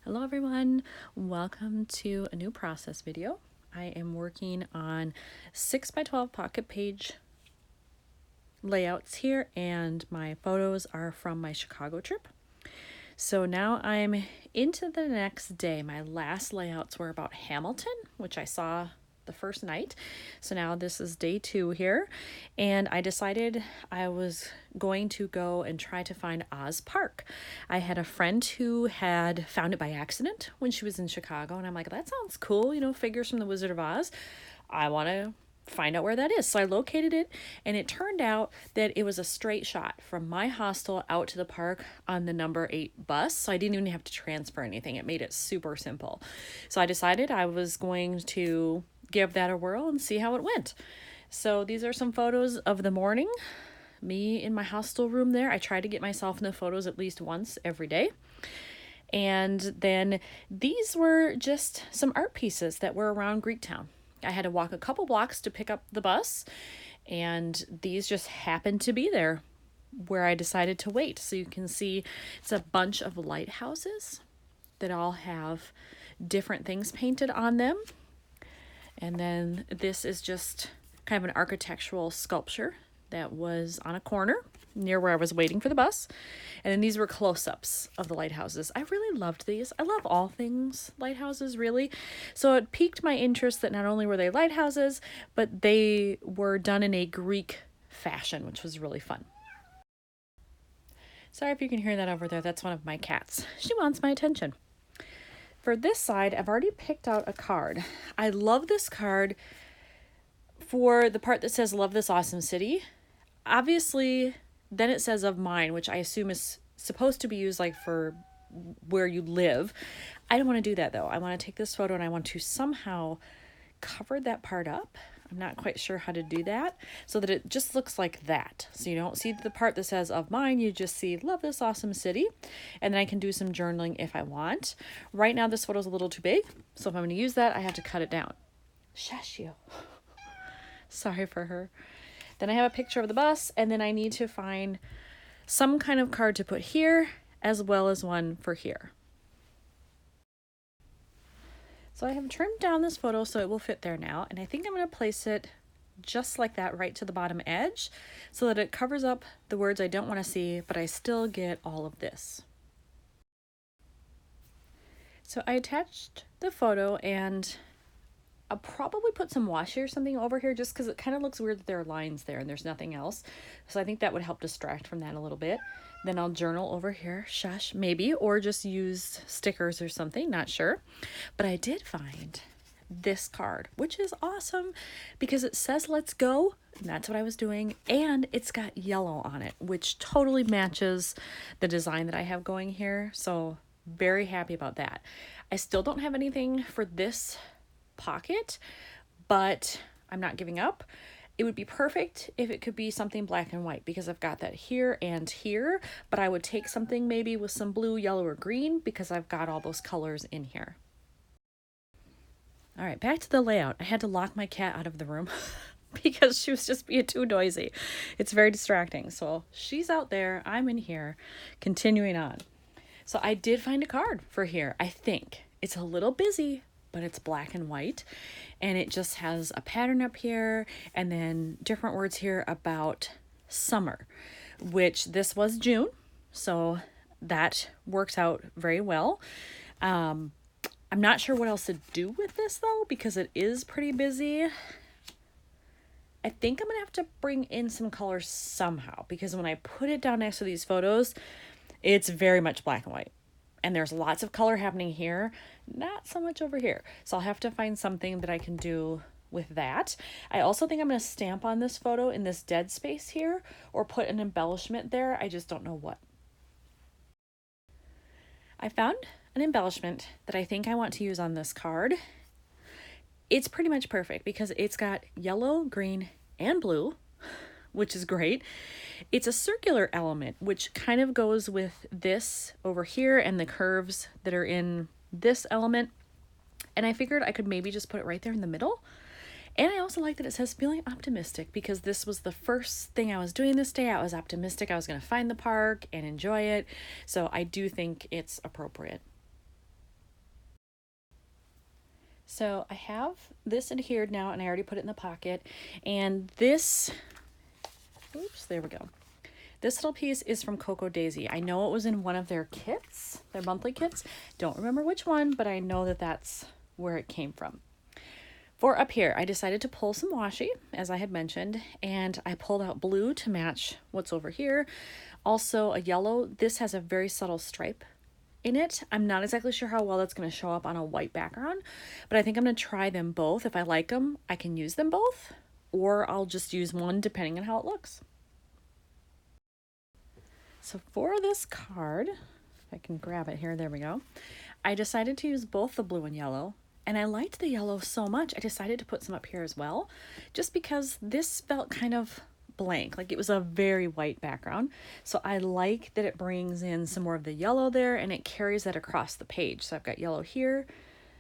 Hello everyone, welcome to a new process video. I am working on 6 by 12 pocket page layouts here, and my photos are from my Chicago trip. So now I'm into the next day. My last layouts were about Hamilton, which I saw the first night. So now this is day 2 here, and I decided I was going to go and try to find Oz Park. I had a friend who had found it by accident when she was in Chicago, and I'm like, that sounds cool, figures from the Wizard of Oz. I want to find out where that is. So I located it, and it turned out that it was a straight shot from my hostel out to the park on the number 8 bus. So I didn't even have to transfer anything. It made it super simple. So I decided I was going to give that a whirl and see how it went. So these are some photos of the morning, me in my hostel room there. I try to get myself in the photos at least once every day. And then these were just some art pieces that were around Greektown. I had to walk a couple blocks to pick up the bus, and these just happened to be there where I decided to wait. So you can see it's a bunch of lighthouses that all have different things painted on them. And then this is just kind of an architectural sculpture that was on a corner near where I was waiting for the bus. And then these were close-ups of the lighthouses. I really loved these. I love all things lighthouses, really. So it piqued my interest that not only were they lighthouses, but they were done in a Greek fashion, which was really fun. Sorry if you can hear that over there. That's one of my cats. She wants my attention. For this side, I've already picked out a card. I love this card for the part that says, "Love this awesome city." Obviously, then it says "of mine," which I assume is supposed to be used like for where you live. I don't want to do that though. I want to take this photo and I want to somehow cover that part up. I'm not quite sure how to do that so that it just looks like that. So you don't see the part that says "of mine," you just see "love this awesome city." And then I can do some journaling if I want. Right now this photo is a little too big, so if I'm going to use that, I have to cut it down. Shush you. Sorry for her. Then I have a picture of the bus, and then I need to find some kind of card to put here as well as one for here. So I have trimmed down this photo so it will fit there now, and I think I'm going to place it just like that right to the bottom edge so that it covers up the words I don't want to see, but I still get all of this. So I attached the photo, and I'll probably put some washi or something over here just because it kind of looks weird that there are lines there and there's nothing else. So I think that would help distract from that a little bit. Then I'll journal over here, shush, maybe, or just use stickers or something, not sure. But I did find this card, which is awesome because it says "let's go," and that's what I was doing, and it's got yellow on it, which totally matches the design that I have going here. So very happy about that. I still don't have anything for this pocket, but I'm not giving up. It would be perfect if it could be something black and white because I've got that here and here, but I would take something maybe with some blue, yellow, or green because I've got all those colors in here. All right, back to the layout. I had to lock my cat out of the room because she was just being too noisy. It's very distracting. So she's out there, I'm in here, continuing on. So I did find a card for here, I think. It's a little busy, but it's black and white, and it just has a pattern up here and then different words here about summer, which this was June, so that works out very well. I'm not sure what else to do with this though because it is pretty busy. I think I'm gonna have to bring in some colors somehow because when I put it down next to these photos, it's very much black and white. And there's lots of color happening here, not so much over here. So I'll have to find something that I can do with that. I also think I'm going to stamp on this photo in this dead space here or put an embellishment there. I just don't know what. I found an embellishment that I think I want to use on this card. It's pretty much perfect because it's got yellow, green, and blue, which is great. It's a circular element, which kind of goes with this over here and the curves that are in this element. And I figured I could maybe just put it right there in the middle. And I also like that it says "feeling optimistic" because this was the first thing I was doing this day. I was optimistic I was going to find the park and enjoy it. So I do think it's appropriate. So I have this adhered now, and I already put it in the pocket. And this, oops, there we go. This little piece is from Coco Daisy. I know it was in one of their kits, their monthly kits. Don't remember which one, but I know that that's where it came from. For up here, I decided to pull some washi, as I had mentioned, and I pulled out blue to match what's over here. Also a yellow. This has a very subtle stripe in it. I'm not exactly sure how well that's going to show up on a white background, but I think I'm going to try them both. If I like them, I can use them both, or I'll just use one depending on how it looks. So for this card, if I can grab it here, there we go. I decided to use both the blue and yellow, and I liked the yellow so much, I decided to put some up here as well, just because this felt kind of blank, like it was a very white background. So I like that it brings in some more of the yellow there, and it carries that across the page. So I've got yellow here,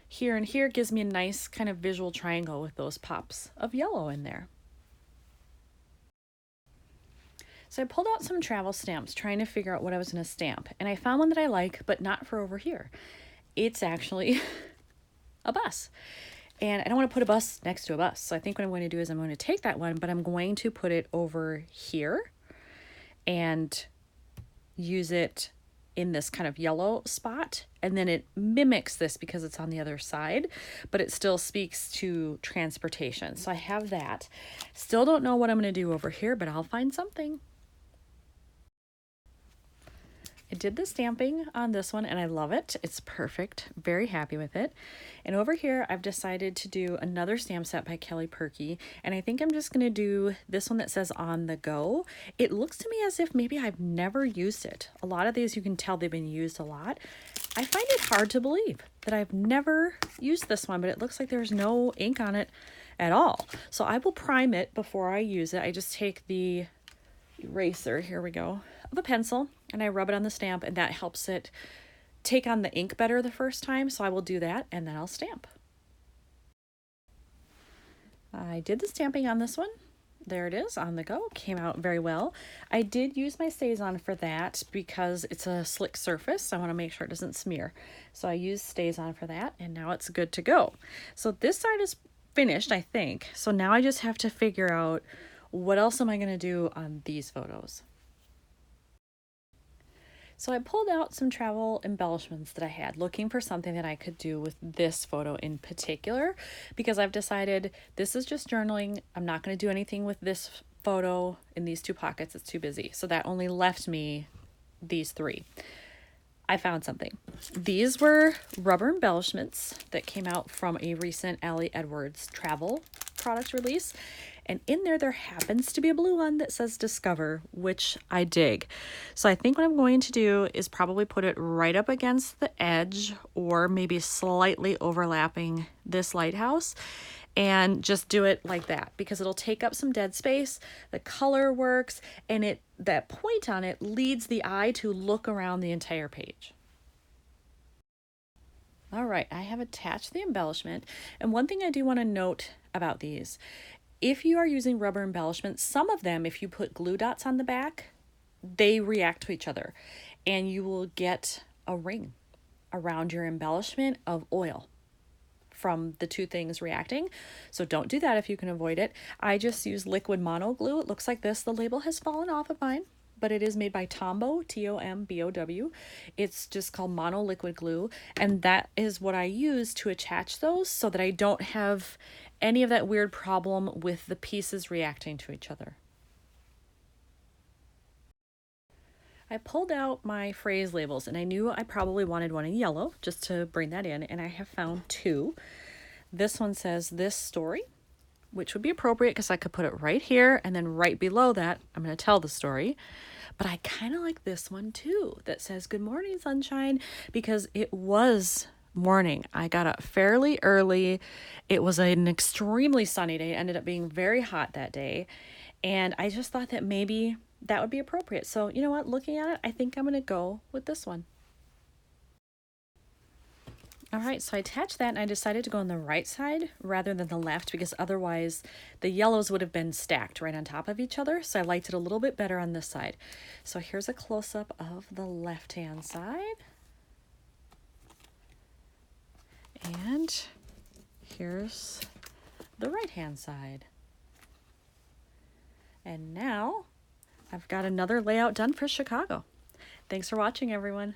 here, and here. Gives me a nice kind of visual triangle with those pops of yellow in there. So I pulled out some travel stamps trying to figure out what I was going to stamp, and I found one that I like, but not for over here. It's actually a bus, and I don't want to put a bus next to a bus. So I think what I'm going to do is I'm going to take that one, but I'm going to put it over here and use it in this kind of yellow spot, and then it mimics this because it's on the other side, but it still speaks to transportation. So I have that. Still don't know what I'm going to do over here, but I'll find something. I did the stamping on this one and I love it. It's perfect. Very happy with it. And over here, I've decided to do another stamp set by Kelly Perky. And I think I'm just going to do this one that says on the go. It looks to me as if maybe I've never used it. A lot of these, you can tell they've been used a lot. I find it hard to believe that I've never used this one, but it looks like there's no ink on it at all. So I will prime it before I use it. I just take the eraser, here we go, of a pencil, and I rub it on the stamp, and that helps it take on the ink better the first time. So I will do that, and then I'll stamp. I did the stamping on this one. There it is, on the go. Came out very well. I did use my StazOn for that because it's a slick surface. I want to make sure it doesn't smear. So I used StazOn for that, and now it's good to go. So this side is finished, I think. So now I just have to figure out what else am I going to do on these photos. So I pulled out some travel embellishments that I had, looking for something that I could do with this photo in particular, because I've decided this is just journaling. I'm not going to do anything with this photo in these two pockets. It's too busy. So that only left me these three. I found something. These were rubber embellishments that came out from a recent Allie Edwards travel product release. And in there happens to be a blue one that says Discover, which I dig. So I think what I'm going to do is probably put it right up against the edge, or maybe slightly overlapping this lighthouse, and just do it like that, because it'll take up some dead space. The color works, and that point on it leads the eye to look around the entire page. All right, I have attached the embellishment. And one thing I do want to note about these, if you are using rubber embellishments, some of them, if you put glue dots on the back, they react to each other, and you will get a ring around your embellishment of oil from the two things reacting. So don't do that if you can avoid it. I just use liquid mono glue. It looks like this. The label has fallen off of mine, but it is made by Tombow, Tombow. It's just called mono liquid glue, and that is what I use to attach those so that I don't have any of that weird problem with the pieces reacting to each other. I pulled out my phrase labels, and I knew I probably wanted one in yellow just to bring that in, and I have found two. This one says "This Story," which would be appropriate because I could put it right here, and then right below that I'm going to tell the story. But I kind of like this one too that says "Good morning, sunshine," because it was morning. I got up fairly early. It was an extremely sunny day. It ended up being very hot that day, and I just thought that maybe that would be appropriate. So you know what, looking at it, I think I'm going to go with this one. All right, so I attached that, and I decided to go on the right side rather than the left, because otherwise the yellows would have been stacked right on top of each other. So I liked it a little bit better on this side. So here's a close-up of the left-hand side. And Here's the right-hand side. And now I've got another layout done for Chicago. Thanks for watching, everyone.